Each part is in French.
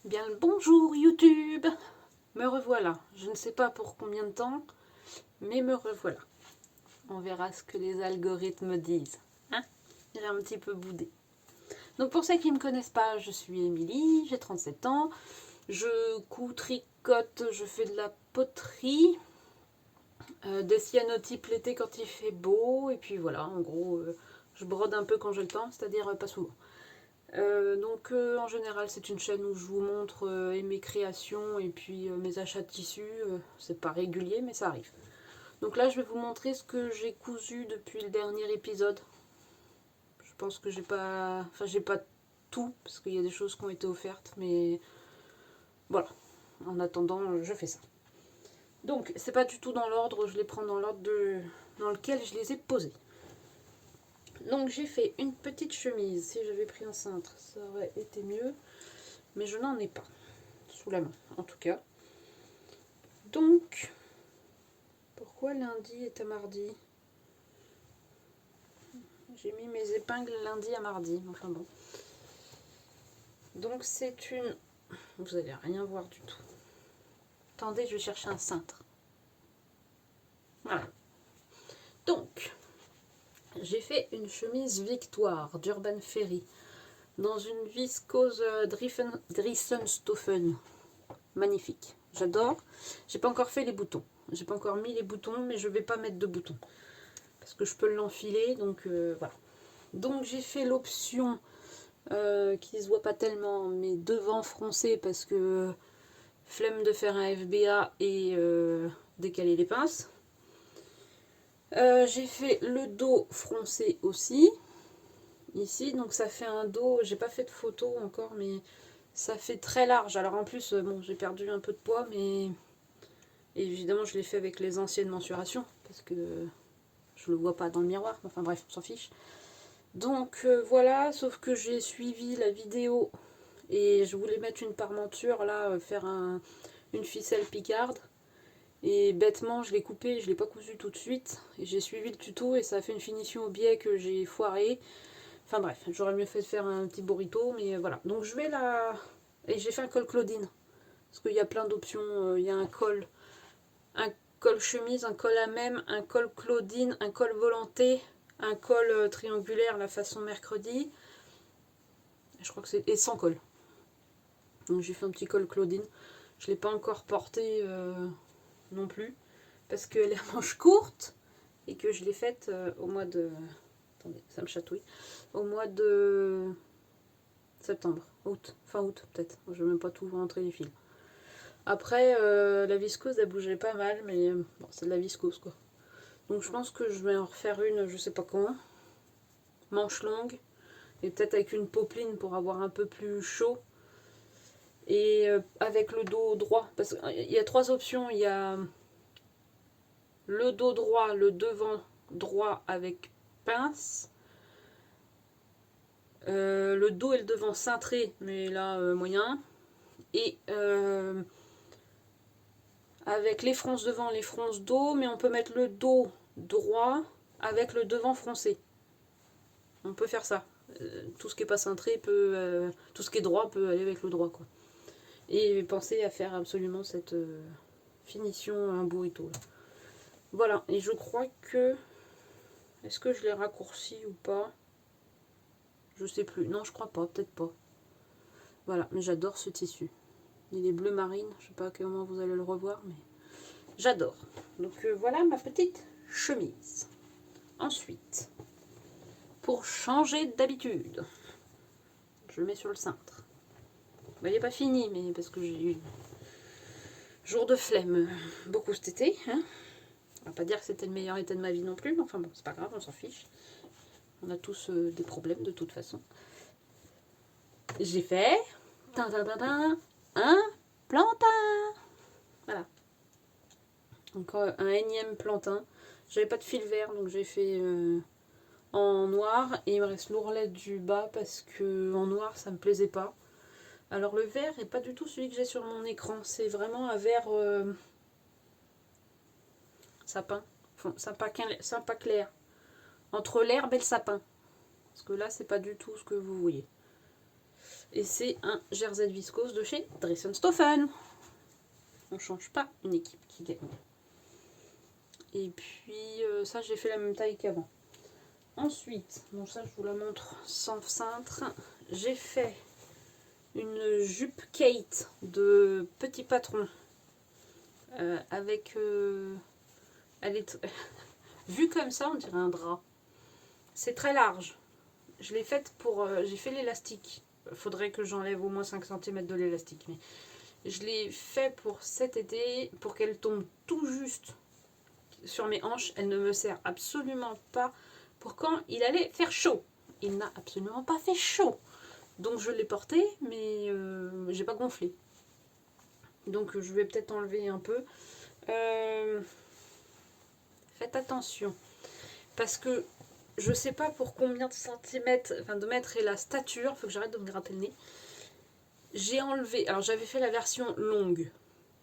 Bien le bonjour YouTube. Me revoilà. Je ne sais pas pour combien de temps, mais me revoilà. On verra ce que les algorithmes disent. Hein? J'ai un petit peu boudé. Donc pour ceux qui ne me connaissent pas, je suis Émilie, j'ai 37 ans. Je couds, tricote, je fais de la poterie, des cyanotypes l'été quand il fait beau. Et puis voilà, en gros, je brode un peu quand j'ai le temps, c'est-à-dire pas souvent. En général c'est une chaîne où je vous montre mes créations et puis mes achats de tissus. C'est pas régulier mais ça arrive. Donc là je vais vous montrer ce que j'ai cousu depuis le dernier épisode. Je pense que j'ai pas tout parce qu'il y a des choses qui ont été offertes, mais voilà, en attendant je fais ça. Donc c'est pas du tout dans l'ordre, je les prends dans l'ordre dans lequel je les ai posés. Donc j'ai fait une petite chemise. Si j'avais pris un cintre ça aurait été mieux, mais je n'en ai pas sous la main en tout cas. Donc pourquoi lundi est à mardi? J'ai mis mes épingles lundi à mardi, enfin bon. Donc c'est une... Vous allez rien voir du tout. Attendez, je vais chercher un cintre. Voilà. Donc, j'ai fait une chemise Victoire d'Urban Ferry dans une viscose Drissenstoffen. Magnifique, j'adore. J'ai pas encore fait les boutons. J'ai pas encore mis les boutons, mais je vais pas mettre de boutons. Parce que je peux l'enfiler, donc voilà. Donc j'ai fait l'option qui se voit pas tellement, mais devant froncé parce que flemme de faire un FBA et décaler les pinces. J'ai fait le dos froncé aussi ici, donc ça fait un dos, j'ai pas fait de photo encore, mais ça fait très large. Alors en plus bon, j'ai perdu un peu de poids, mais évidemment je l'ai fait avec les anciennes mensurations parce que je le vois pas dans le miroir, enfin bref, on s'en fiche. Donc voilà, sauf que j'ai suivi la vidéo et je voulais mettre une parmenture là, faire une ficelle picarde. Et bêtement, je l'ai coupé, je l'ai pas cousu tout de suite. Et j'ai suivi le tuto et ça a fait une finition au biais que j'ai foiré. Enfin bref, j'aurais mieux fait de faire un petit burrito, mais voilà. Donc je vais la... Et j'ai fait un col Claudine. Parce qu'il y a plein d'options. Il y a un col chemise, un col à même, un col Claudine, un col volanté, un col triangulaire, la façon mercredi. Je crois que c'est... Et sans col. Donc j'ai fait un petit col Claudine. Je ne l'ai pas encore porté non plus. Parce qu'elle est à manche courte. Et que je l'ai faite au mois de... Attendez, ça me chatouille. Au mois de septembre, août, fin août peut-être. Je ne vais même pas tout rentrer les fils. Après, la viscose, elle bougeait pas mal, mais bon, c'est de la viscose quoi. Donc je pense que je vais en refaire une, je sais pas quand. Manche longue. Et peut-être avec une popeline pour avoir un peu plus chaud. Et avec le dos droit. Parce qu'il y a trois options. Il y a le dos droit, le devant droit avec pince. Le dos et le devant cintré, mais là moyen. Et avec les fronces devant, les fronces dos, mais on peut mettre le dos droit avec le devant froncé. On peut faire ça. Tout ce qui n'est pas cintré peut, tout ce qui est droit peut aller avec le droit quoi. Et pensez à faire absolument cette finition un burrito. Là. Voilà. Et je crois que est-ce que je l'ai raccourci ou pas? Je sais plus. Non, je crois pas. Peut-être pas. Voilà. Mais j'adore ce tissu. Il est bleu marine. Je sais pas à quel moment vous allez le revoir, mais j'adore. Donc voilà ma petite chemise. Ensuite, pour changer d'habitude, je le mets sur le cintre. Il n'est pas fini, mais parce que j'ai eu jour de flemme beaucoup cet été. Hein. On va pas dire que c'était le meilleur été de ma vie non plus, mais enfin bon, c'est pas grave, on s'en fiche. On a tous des problèmes de toute façon. J'ai fait un plantain. Voilà. Encore un énième plantain. J'avais pas de fil vert, donc j'ai fait en noir. Et il me reste l'ourlet du bas parce que en noir, ça me plaisait pas. Alors le vert n'est pas du tout celui que j'ai sur mon écran. C'est vraiment un vert sapin. Enfin, sympa clair. Entre l'herbe et le sapin. Parce que là, c'est pas du tout ce que vous voyez. Et c'est un jersey de viscose de chez Dressenstoffen. On change pas une équipe qui gagne. Et puis ça j'ai fait la même taille qu'avant. Ensuite, bon ça je vous la montre sans cintre. J'ai fait une jupe Kate de Petit Patron. Avec... elle est vue comme ça, on dirait un drap. C'est très large. Je l'ai faite pour... j'ai fait l'élastique. Faudrait que j'enlève au moins 5 cm de l'élastique. Mais je l'ai fait pour cet été, pour qu'elle tombe tout juste sur mes hanches. Elle ne me sert absolument pas pour quand il allait faire chaud. Il n'a absolument pas fait chaud. Donc je l'ai porté, mais j'ai pas gonflé. Donc je vais peut-être enlever un peu. Faites attention. Parce que je sais pas pour combien de centimètres, enfin de mètres est la stature. Il faut que j'arrête de me gratter le nez. J'ai enlevé, alors j'avais fait la version longue.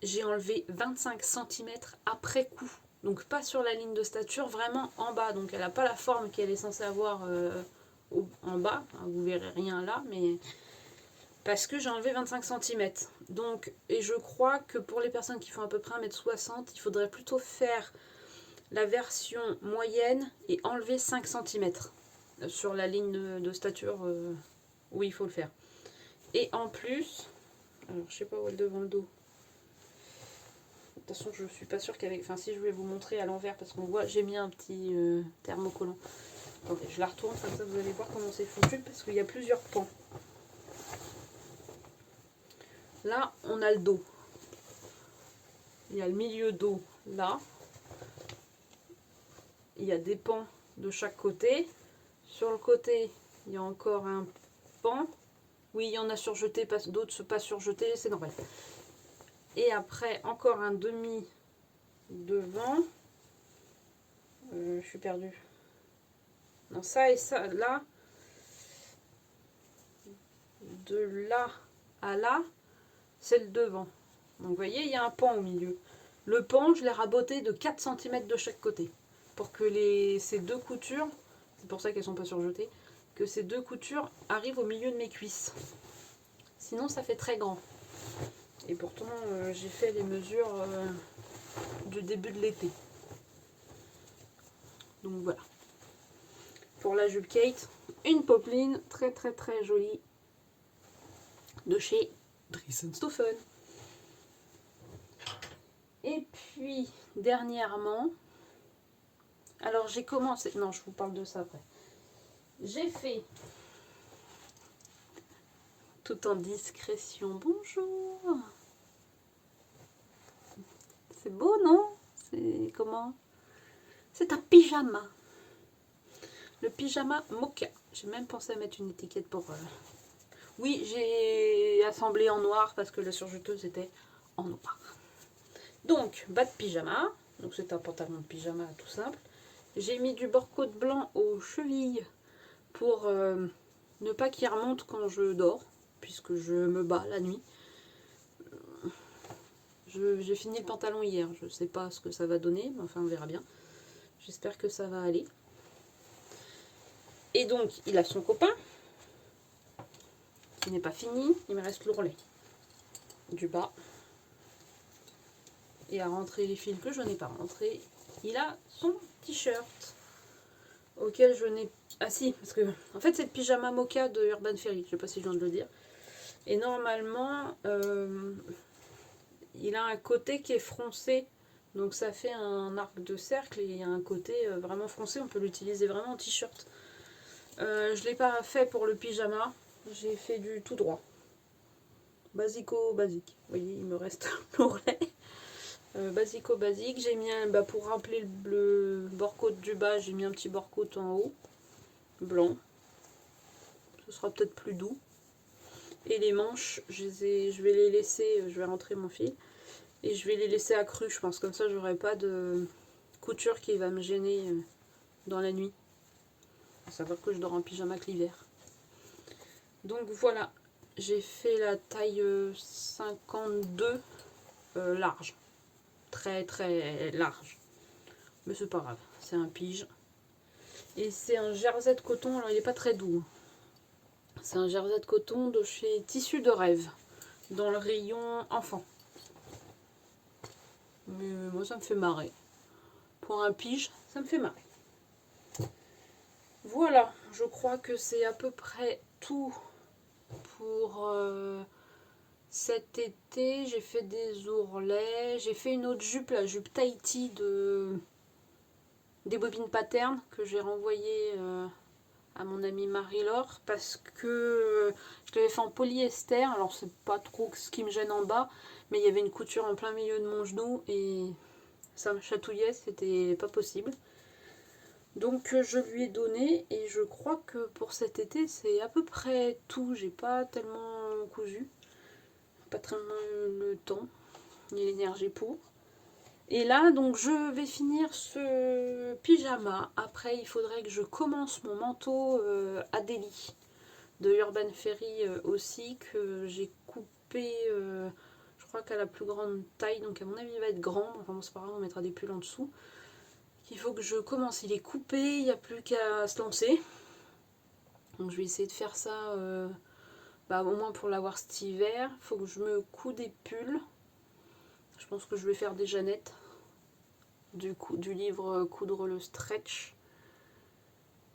J'ai enlevé 25 cm après coup. Donc pas sur la ligne de stature, vraiment en bas. Donc elle n'a pas la forme qu'elle est censée avoir en bas. Vous verrez rien là, mais parce que j'ai enlevé 25 cm. Donc, et je crois que pour les personnes qui font à peu près 1m60, il faudrait plutôt faire la version moyenne et enlever 5 cm sur la ligne de stature où il faut le faire. Et en plus, alors je sais pas où est le devant le dos. De toute façon, je suis pas sûre qu'avec. Enfin, si je vais vous montrer à l'envers, parce qu'on voit, j'ai mis un petit thermocollant. Attendez, je la retourne, comme ça vous allez voir comment c'est foutu, parce qu'il y a plusieurs pans. Là, on a le dos. Il y a le milieu dos là. Il y a des pans de chaque côté. Sur le côté, il y a encore un pan. Oui, il y en a surjeté, d'autres pas surjetés, c'est normal. Et après, encore un demi devant. Je suis perdue. Non, ça et ça, là. De là à là, c'est le devant. Donc vous voyez, il y a un pan au milieu. Le pan, je l'ai raboté de 4 cm de chaque côté. Pour que ces deux coutures, c'est pour ça qu'elles ne sont pas surjetées, que ces deux coutures arrivent au milieu de mes cuisses. Sinon, ça fait très grand. Et pourtant, j'ai fait les mesures du début de l'été. Donc voilà. Pour la jupe Kate, une popeline très très très jolie de chez Dressenstoffen. Et puis, dernièrement, alors j'ai commencé, non je vous parle de ça après. J'ai fait, tout en discrétion, bonjour. C'est beau, non? C'est comment? C'est un pyjama. Le pyjama mocha. J'ai même pensé à mettre une étiquette pour... Oui, j'ai assemblé en noir parce que la surjeteuse était en noir. Donc, bas de pyjama. Donc c'est un pantalon de pyjama tout simple. J'ai mis du bord-côte blanc aux chevilles pour ne pas qu'il remonte quand je dors, puisque je me bats la nuit. J'ai fini le pantalon hier, je ne sais pas ce que ça va donner, mais enfin on verra bien. J'espère que ça va aller. Et donc il a son copain, qui n'est pas fini, il me reste l'ourlet du bas. Et à rentrer les fils que je n'ai pas rentrés, il a son t-shirt, auquel je n'ai... Ah si, parce que en fait c'est le pyjama mocha de Urban Ferry, je sais pas si je viens de le dire. Et normalement, il a un côté qui est froncé, donc ça fait un arc de cercle et il y a un côté vraiment froncé, on peut l'utiliser vraiment en t-shirt. Je ne l'ai pas fait pour le pyjama, j'ai fait du tout droit. Basico basique, vous voyez il me reste l'ourlet. Basico basique, j'ai mis un, pour rappeler le bord-côte du bas, j'ai mis un petit bord-côte en haut, blanc. Ce sera peut-être plus doux. Et les manches, je vais les laisser, je vais rentrer mon fil. Et je vais les laisser accrues, je pense, comme ça j'aurai pas de couture qui va me gêner dans la nuit. À savoir que je dors en pyjama que l'hiver. Donc voilà, j'ai fait la taille 52 large. Très très large. Mais c'est pas grave, c'est un pige. Et c'est un jersey de coton, alors il est pas très doux. C'est un jersey de coton de chez Tissu de Rêve, dans le rayon enfant. Mais moi ça me fait marrer. Pour un pige, ça me fait marrer. Voilà, je crois que c'est à peu près tout pour cet été. J'ai fait des ourlets, j'ai fait une autre jupe, la jupe Tahiti des bobines Pattern que j'ai renvoyée à mon amie Marie-Laure parce que je l'avais fait en polyester. Alors c'est pas trop ce qui me gêne en bas, mais il y avait une couture en plein milieu de mon genou et ça me chatouillait, c'était pas possible. Donc je lui ai donné et je crois que pour cet été c'est à peu près tout. J'ai pas tellement cousu, pas tellement le temps ni l'énergie pour. Et là donc je vais finir ce pyjama. Après il faudrait que je commence mon manteau Adélie de Urban Ferry aussi, que j'ai coupé je crois qu'à la plus grande taille, donc à mon avis il va être grand. Enfin bon, c'est pas grave, on mettra des pulls en dessous. Il faut que je commence, il est coupé, il n'y a plus qu'à se lancer. Donc je vais essayer de faire ça au moins pour l'avoir cet hiver. Il faut que je me couds des pulls. Je pense que je vais faire des Jeannettes du livre Coudre le stretch.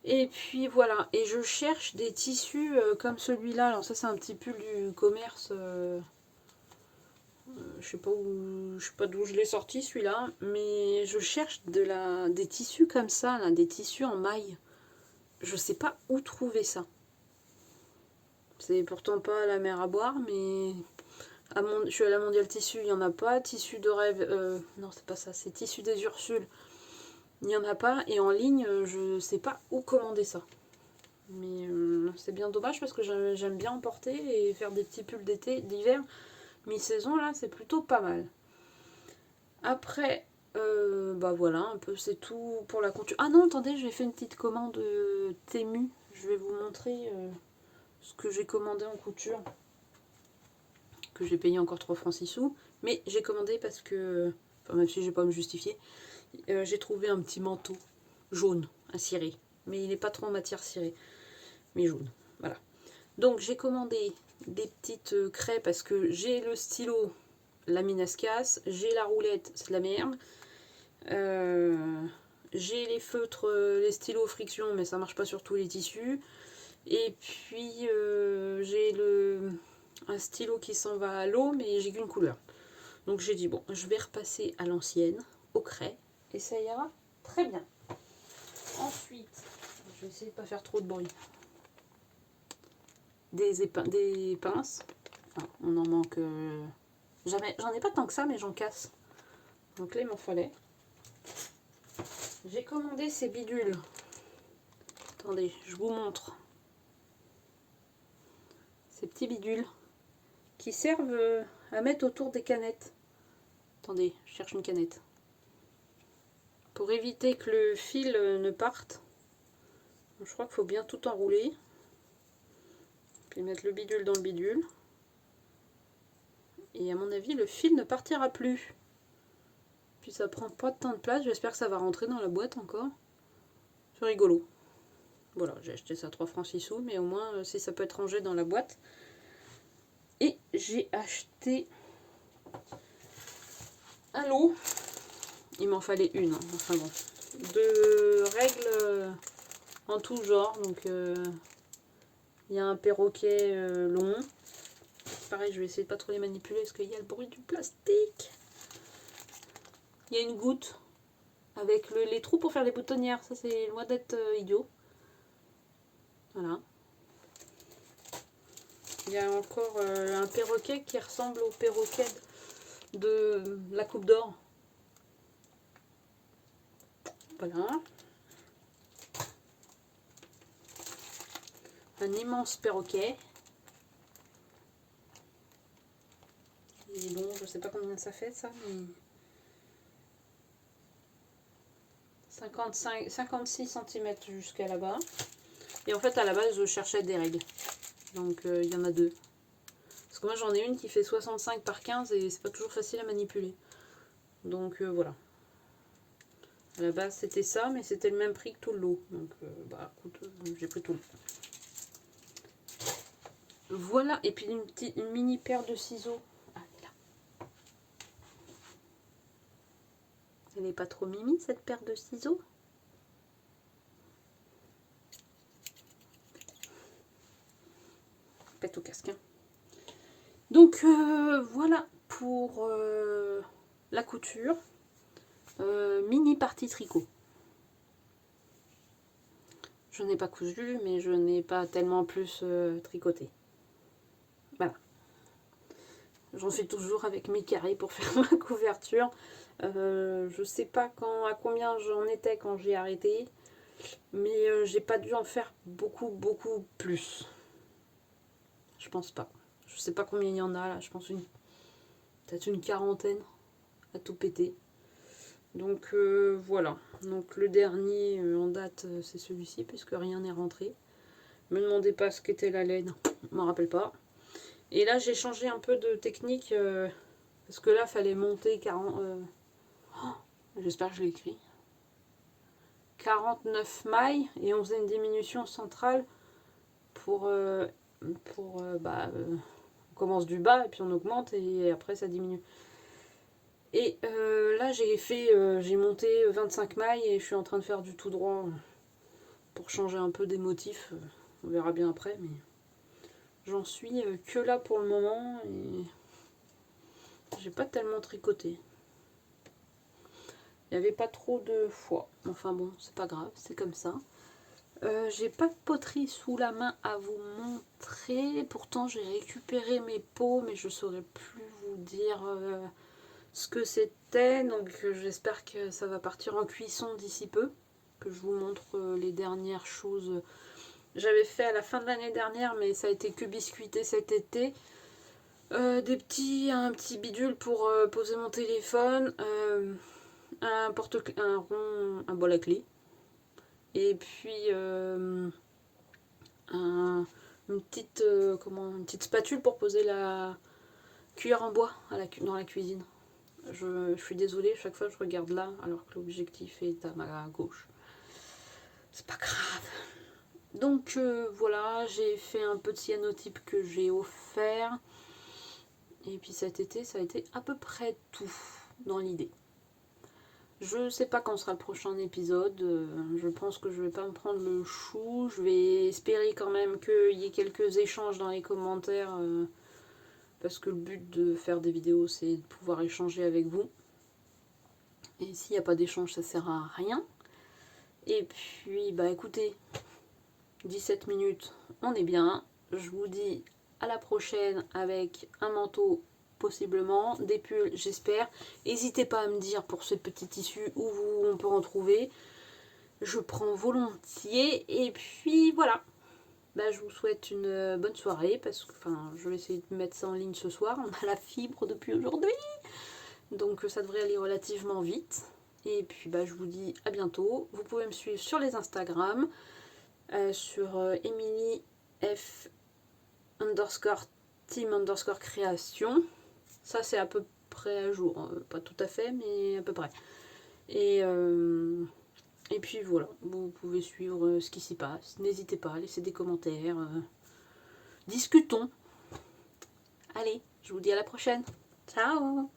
Et puis voilà, et je cherche des tissus comme celui-là. Alors ça c'est un petit pull du commerce. Je sais pas d'où je l'ai sorti celui-là, mais je cherche des tissus comme ça, là, des tissus en maille. Je sais pas où trouver ça. C'est pourtant pas la mer à boire, mais je suis à la Mondiale Tissu, il n'y en a pas. Tissu de Rêve, non c'est pas ça, c'est Tissu des Ursules, il n'y en a pas. Et en ligne, je sais pas où commander ça. Mais c'est bien dommage parce que j'aime bien en porter et faire des petits pulls d'été, d'hiver. Mi-saison là, c'est plutôt pas mal. Après, voilà, un peu c'est tout pour la couture. Ah non, attendez, j'ai fait une petite commande Temu. Je vais vous montrer ce que j'ai commandé en couture. Que j'ai payé encore 3 francs 6 sous. Mais j'ai commandé parce que, enfin même si j'ai pas à me justifier, j'ai trouvé un petit manteau jaune à cirer. Mais il n'est pas trop en matière cirée, mais jaune. Voilà. Donc j'ai commandé des petites craies parce que j'ai le stylo, la mine à se casse, j'ai la roulette, c'est de la merde. J'ai les feutres, les stylos friction, mais ça marche pas sur tous les tissus. Et puis j'ai un stylo qui s'en va à l'eau, mais j'ai qu'une couleur. Donc j'ai dit bon, je vais repasser à l'ancienne, au craie, et ça ira très bien. Ensuite, je vais essayer de pas faire trop de bruit. Des pinces. Enfin, on en manque jamais. J'en ai pas tant que ça, mais j'en casse. Donc là, il m'en fallait. J'ai commandé ces bidules. Attendez, je vous montre. Ces petits bidules qui servent à mettre autour des canettes. Attendez, je cherche une canette. Pour éviter que le fil ne parte. Je crois qu'il faut bien tout enrouler. Puis mettre le bidule dans le bidule. Et à mon avis, le fil ne partira plus. Puis ça prend pas tant de place. J'espère que ça va rentrer dans la boîte encore. C'est rigolo. Voilà, j'ai acheté ça 3 francs 6 sous. Mais au moins, si ça peut être rangé dans la boîte. Et j'ai acheté un lot. Il m'en fallait une. Enfin bon. De règles en tout genre. Donc, il y a un perroquet long. Pareil, je vais essayer de pas trop les manipuler parce qu'il y a le bruit du plastique. Il y a une goutte avec les trous pour faire les boutonnières. Ça, c'est loin d'être idiot. Voilà. Il y a encore un perroquet qui ressemble au perroquet de la Coupe d'Or. Voilà. Un immense perroquet. Il est long, je sais pas combien ça fait ça, mais 56 cm jusqu'à là-bas. Et en fait, à la base, je cherchais des règles. Donc, il y en a deux. Parce que moi, j'en ai une qui fait 65 par 15 et c'est pas toujours facile à manipuler. Donc, voilà. À la base, c'était ça, mais c'était le même prix que tout le lot. Donc, écoute, j'ai pris tout le lot. Voilà, et puis une mini paire de ciseaux. Ah, là. Elle n'est pas trop mimi, cette paire de ciseaux? Pète au casque. Hein. Donc, voilà pour la couture. Mini partie tricot. Je n'ai pas cousu, mais je n'ai pas tellement plus tricoté. Voilà. J'en fais toujours avec mes carrés pour faire ma couverture. Je sais pas à combien j'en étais quand j'ai arrêté, mais j'ai pas dû en faire beaucoup plus. Je pense pas. Je sais pas combien il y en a là. Je pense peut-être une quarantaine à tout péter. Donc voilà. Donc le dernier en date, c'est celui-ci puisque rien n'est rentré. Me demandez pas ce qu'était la laine, je m'en rappelle pas. Et là j'ai changé un peu de technique parce que là fallait monter 40. J'espère que je l'ai écrit. 49 mailles et on faisait une diminution centrale pour on commence du bas et puis on augmente et après ça diminue. Et là j'ai monté 25 mailles et je suis en train de faire du tout droit pour changer un peu des motifs. On verra bien après, mais j'en suis que là pour le moment et j'ai pas tellement tricoté. Il n'y avait pas trop de fois. Enfin bon, c'est pas grave, c'est comme ça. J'ai pas de poterie sous la main à vous montrer. Pourtant j'ai récupéré mes pots, mais je saurais plus vous dire ce que c'était. Donc j'espère que ça va partir en cuisson d'ici peu. Que je vous montre les dernières choses. J'avais fait à la fin de l'année dernière, mais ça a été que biscuité cet été. Un petit bidule pour poser mon téléphone. Un bol à clé. Et puis une petite spatule pour poser la cuillère en bois dans la cuisine. Je suis désolée, chaque fois je regarde là alors que l'objectif est à ma gauche. C'est pas grave. Donc voilà, j'ai fait un petit cyanotype que j'ai offert. Et puis cet été, ça a été à peu près tout dans l'idée. Je sais pas quand sera le prochain épisode. Je pense que je vais pas me prendre le chou. Je vais espérer quand même qu'il y ait quelques échanges dans les commentaires. Parce que le but de faire des vidéos, c'est de pouvoir échanger avec vous. Et s'il n'y a pas d'échange, ça sert à rien. Et puis, bah écoutez, 17 minutes, on est bien. Je vous dis à la prochaine avec un manteau possiblement, des pulls j'espère. N'hésitez pas à me dire pour ce petit tissu où on peut en trouver. Je prends volontiers. Et puis voilà. Bah, je vous souhaite une bonne soirée parce que je vais essayer de mettre ça en ligne ce soir. On a la fibre depuis aujourd'hui. Donc ça devrait aller relativement vite. Et puis bah, je vous dis à bientôt. Vous pouvez me suivre sur les Instagram. Sur Emily F _team création. Ça c'est à peu près à jour. Pas tout à fait mais à peu près. Et puis voilà, vous pouvez suivre ce qui s'y passe. N'hésitez pas à laisser des commentaires. Discutons. Allez, je vous dis à la prochaine. Ciao!